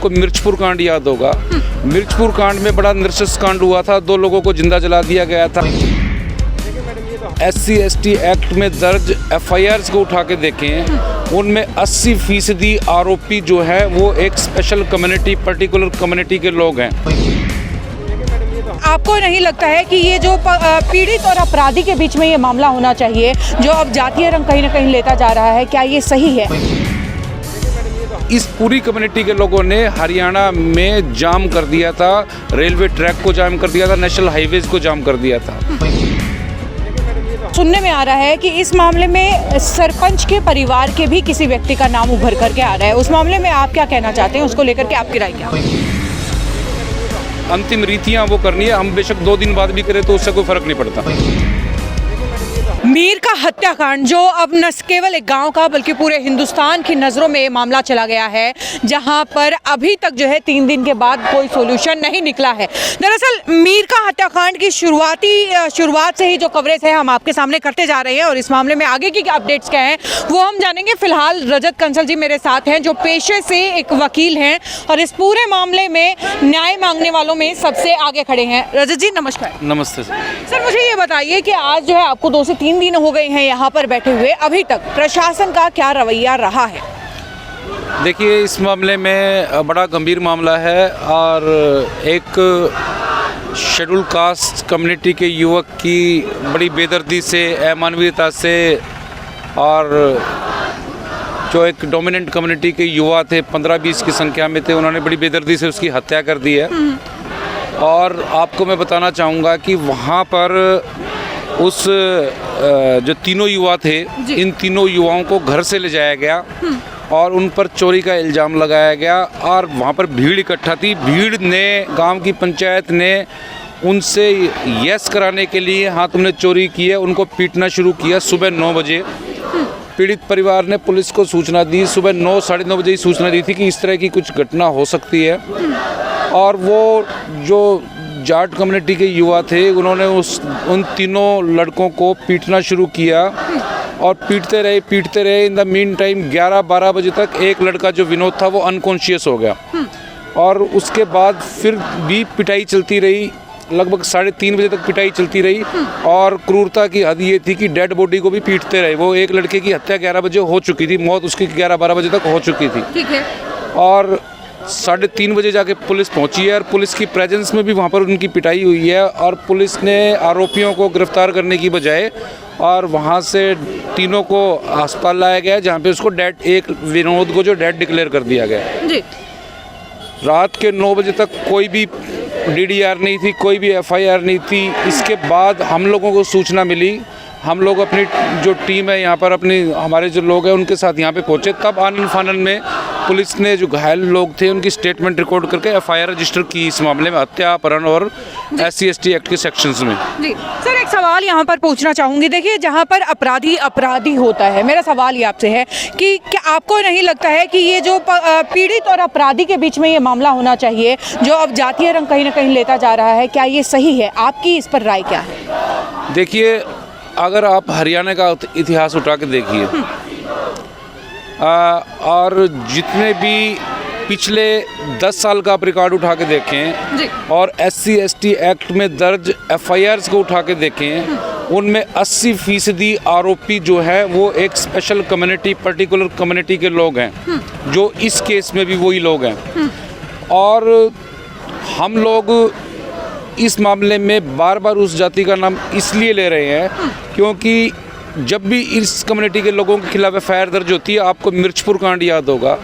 को मिर्चपुर कांड याद होगा। मिर्चपुर कांड में बड़ा नृशंस कांड हुआ था, 2 लोगों को जिंदा जला दिया गया था। SC/ST एक्ट में दर्ज FIRs को उठा के देखें, उनमें 80% आरोपी जो है वो एक स्पेशल कम्युनिटी, पर्टिकुलर कम्युनिटी के लोग हैं। आपको नहीं लगता है कि ये जो पीड़ित और अपराधी के बीच में ये मामला होना चाहिए, जो अब जातीय रंग कहीं ना कहीं लेता जा रहा है, क्या ये सही है? इस पूरी कम्युनिटी के लोगों ने हरियाणा में जाम कर दिया था, रेलवे ट्रैक को जाम कर दिया था, नेशनल हाईवेज को जाम कर दिया था। सुनने में आ रहा है कि इस मामले में सरपंच के परिवार के भी किसी व्यक्ति का नाम उभर करके आ रहा है। उस मामले में आप क्या कहना चाहते हैं, उसको लेकर के आपकी राय क्या है? अंतिम रीतियां वो करनी है, हम बेशक 2 दिन बाद भी करें तो उससे कोई फर्क नहीं पड़ता। मीर का हत्याकांड जो अब न केवल एक गांव का बल्कि पूरे हिंदुस्तान की नज़रों में मामला चला गया है, जहां पर अभी तक जो है 3 दिन के बाद कोई सॉल्यूशन नहीं निकला है। दरअसल मीर का हत्याकांड की शुरुआत से ही जो कवरेज है हम आपके सामने करते जा रहे हैं, और इस मामले में आगे की अपडेट्स क्या हैं वो हम जानेंगे। फिलहाल रजत कंसल जी मेरे साथ हैं, जो पेशे से एक वकील हैं और इस पूरे मामले में न्याय मांगने वालों में सबसे आगे खड़े हैं। रजत जी नमस्कार। नमस्ते सर, मुझे ये बताइए कि आज जो है आपको 2 से 3 दिन हो गए हैं यहाँ पर बैठे हुए, अभी तक प्रशासन का क्या रवैया रहा है? देखिए, इस मामले में बड़ा गंभीर मामला है और एक शेड्यूल कास्ट कम्युनिटी के युवक की बड़ी बेदर्दी से, अमानवीयता से, और जो एक डोमिनेंट कम्युनिटी के युवा थे, 15-20 की संख्या में थे, उन्होंने बड़ी बेदर्दी से उसकी हत्या कर दी है। और आपको मैं बताना चाहूँगा कि वहाँ पर उस जो तीनों युवा थे, इन तीनों युवाओं को घर से ले जाया गया और उन पर चोरी का इल्ज़ाम लगाया गया, और वहाँ पर भीड़ इकट्ठा थी। भीड़ ने, गांव की पंचायत ने उनसे यस कराने के लिए, हाँ तुमने चोरी की है, उनको पीटना शुरू किया। सुबह 9 बजे पीड़ित परिवार ने पुलिस को सूचना दी। सुबह 9, साढ़े 9 बजे ही सूचना दी थी कि इस तरह की कुछ घटना हो सकती है, और वो जो जाट कम्युनिटी के युवा थे उन्होंने उन तीनों लड़कों को पीटना शुरू किया और पीटते रहे। इन द मीन टाइम 11-12 बजे तक एक लड़का जो विनोद था वो अनकॉन्शियस हो गया, और उसके बाद फिर भी पिटाई चलती रही। लगभग 3:30 बजे तक पिटाई चलती रही, और क्रूरता की हद ये थी कि डेड बॉडी को भी पीटते रहे। वो एक लड़के की हत्या 11 बजे हो चुकी थी, मौत उसकी 11-12 बजे तक हो चुकी थी। ठीक है। और 3:30 बजे जाके पुलिस पहुंची है, और पुलिस की प्रेजेंस में भी वहाँ पर उनकी पिटाई हुई है, और पुलिस ने आरोपियों को गिरफ्तार करने की बजाय और वहाँ से तीनों को अस्पताल लाया गया, जहाँ पे उसको डेड, एक विनोद को जो डेड डिक्लेयर कर दिया गया जी। रात के 9 बजे तक कोई भी DDR नहीं थी, कोई भी FIR नहीं थी। इसके बाद हम लोगों को सूचना मिली, हम लोग अपनी जो टीम है यहाँ पर, हमारे जो लोग हैं उनके साथ यहाँ पे पहुँचे। तब आनन फानन में पुलिस ने जो घायल लोग थे उनकी स्टेटमेंट रिकॉर्ड करके FIR रजिस्टर की इस मामले में, हत्या, अपहरण और SC/ST एक्ट के सेक्शंस में। जी सर, एक सवाल यहाँ पर पूछना चाहूँगी। देखिए, जहाँ पर अपराधी होता है, मेरा सवाल ये आपसे है कि क्या आपको नहीं लगता है कि ये जो पीड़ित और अपराधी के बीच में ये मामला होना चाहिए, जो अब जातीय रंग कहीं ना कहीं लेता जा रहा है, क्या ये सही है? आपकी इस पर राय क्या है? देखिए, अगर आप हरियाणा का इतिहास उठा के देखिए, और जितने भी पिछले 10 साल का आप रिकॉर्ड उठा के देखें, और SC/ST एक्ट में दर्ज FIRs को उठा के देखें, उनमें 80% आरोपी जो है वो एक स्पेशल कम्युनिटी, पर्टिकुलर कम्युनिटी के लोग हैं, जो इस केस में भी वही लोग हैं। और हम लोग इस मामले में बार बार उस जाति का नाम इसलिए ले रहे हैं क्योंकि जब भी इस कम्युनिटी के लोगों के खिलाफ FIR दर्ज होती है, आपको मिर्चपुर कांड याद होगा।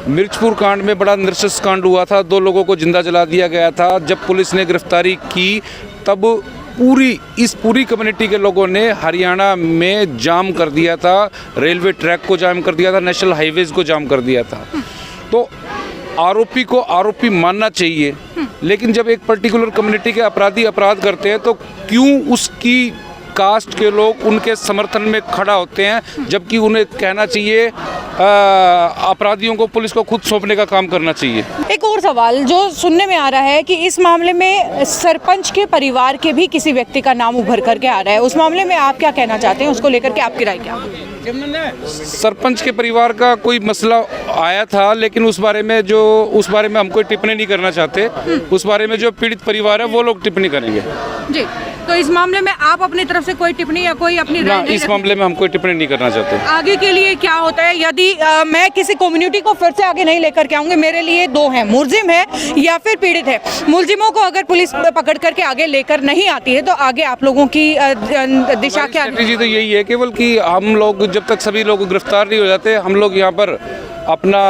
मिर्चपुर कांड में बड़ा नृशंस कांड हुआ था, 2 लोगों को जिंदा जला दिया गया था। जब पुलिस ने गिरफ्तारी की, तब इस पूरी कम्युनिटी के लोगों ने हरियाणा में जाम कर दिया था, रेलवे ट्रैक को जाम कर दिया था, नेशनल हाईवेज को जाम कर दिया था। तो आरोपी को आरोपी मानना चाहिए, लेकिन जब एक पर्टिकुलर कम्युनिटी के अपराधी अपराध करते हैं तो क्यों उसकी कास्ट के लोग उनके समर्थन में खड़ा होते हैं, जबकि उन्हें कहना चाहिए अपराधियों को पुलिस को खुद सौंपने का काम करना चाहिए। एक और सवाल जो सुनने में आ रहा है कि इस मामले में सरपंच के परिवार के भी किसी व्यक्ति का नाम उभर करके आ रहा है, उस मामले में आप क्या कहना चाहते हैं, उसको लेकर के आपकी राय क्या है? सरपंच के परिवार का कोई मसला आया था, लेकिन उस बारे में हम कोई टिप्पणी नहीं करना चाहते। उस बारे में जो पीड़ित परिवार है वो लोग टिप्पणी करेंगे जी। तो इस मामले में आप अपनी तरफ से कोई टिप्पणी या कोई अपनी ना, राय नहीं इस रखते? मामले में हम कोई टिप्पणी नहीं करना चाहते। आगे के लिए क्या होता है यदि मैं किसी कम्युनिटी को फिर से आगे नहीं लेकर के आऊंगी? मेरे लिए दो हैं, मुलजिम है या फिर पीड़ित है। मुलजिमों को अगर पुलिस पकड़ करके आगे लेकर नहीं आती है तो आगे आप लोगों की दिशा क्या है? स्ट्रेटजी तो यही है केवल कि हम लोग जब तक सभी लोग गिरफ्तार नहीं हो जाते, हम लोग यहाँ पर अपना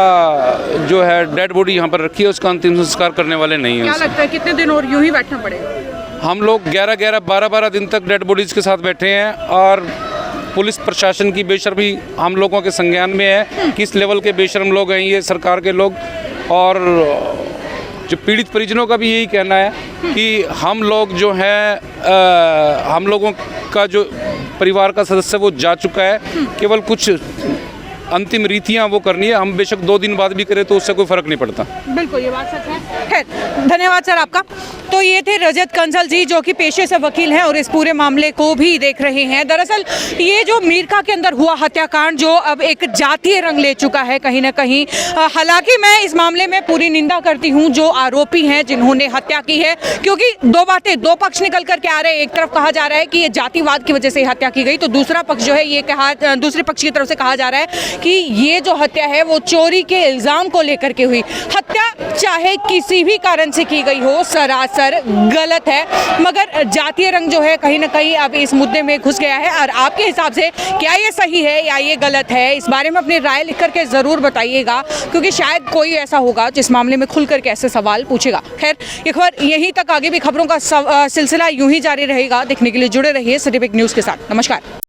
जो है डेड बॉडी यहाँ पर रखी है, उसका अंतिम संस्कार करने वाले नहीं क्या हैं। लगता है कितने दिन और यूं ही बैठना पड़ेगा? हम लोग 11-11, 12-12 दिन तक डेड बॉडीज के साथ बैठे हैं और पुलिस प्रशासन की बेशर्मी हम लोगों के संज्ञान में है। किस लेवल के बेशर्म लोग हैं ये सरकार के लोग। और जो पीड़ित परिजनों का भी यही कहना है कि हम लोग जो हैं हम लोगों का जो परिवार का सदस्य वो जा चुका है, केवल कुछ अंतिम रीतियां वो करनी है। हम बेशक 2 दिन बाद भी करें तो उससे कोई फर्क नहीं पड़ता। बिल्कुल, ये बात सच है। खैर, धन्यवाद सर आपका। तो ये थे रजत कंसल जी जो कि पेशे से वकील हैं और इस पूरे मामले को भी देख रहे हैं। दरअसल ये जो मीरका के अंदर हुआ हत्याकांड जो अब एक जातीय रंग ले चुका है कहीं ना कहीं, हालांकि मैं इस मामले में पूरी निंदा करती हूँ जो आरोपी हैं जिन्होंने हत्या की है, क्योंकि दो बातें, दो पक्ष निकल करके आ रहे हैं। एक तरफ कहा जा रहा है कि ये जातिवाद की वजह से हत्या की गई, तो दूसरा पक्ष जो है ये दूसरे पक्ष की तरफ से कहा जा रहा है कि ये जो हत्या है वो चोरी के इल्जाम को लेकर के हुई। हत्या चाहे किसी भी कारण से की गई हो, सरासर गलत है, मगर जातीय रंग जो है कहीं ना कहीं अब इस मुद्दे में घुस गया है। और आपके हिसाब से क्या ये सही है या ये गलत है, इस बारे में अपनी राय लिख करके ज़रूर बताइएगा, क्योंकि शायद कोई ऐसा होगा जिस मामले में खुल करके ऐसे सवाल पूछेगा। खैर, ये खबर यहीं तक, आगे भी खबरों का सिलसिला यूं ही जारी रहेगा। देखने के लिए जुड़े रहिए सिटी बिग न्यूज़ के साथ। नमस्कार।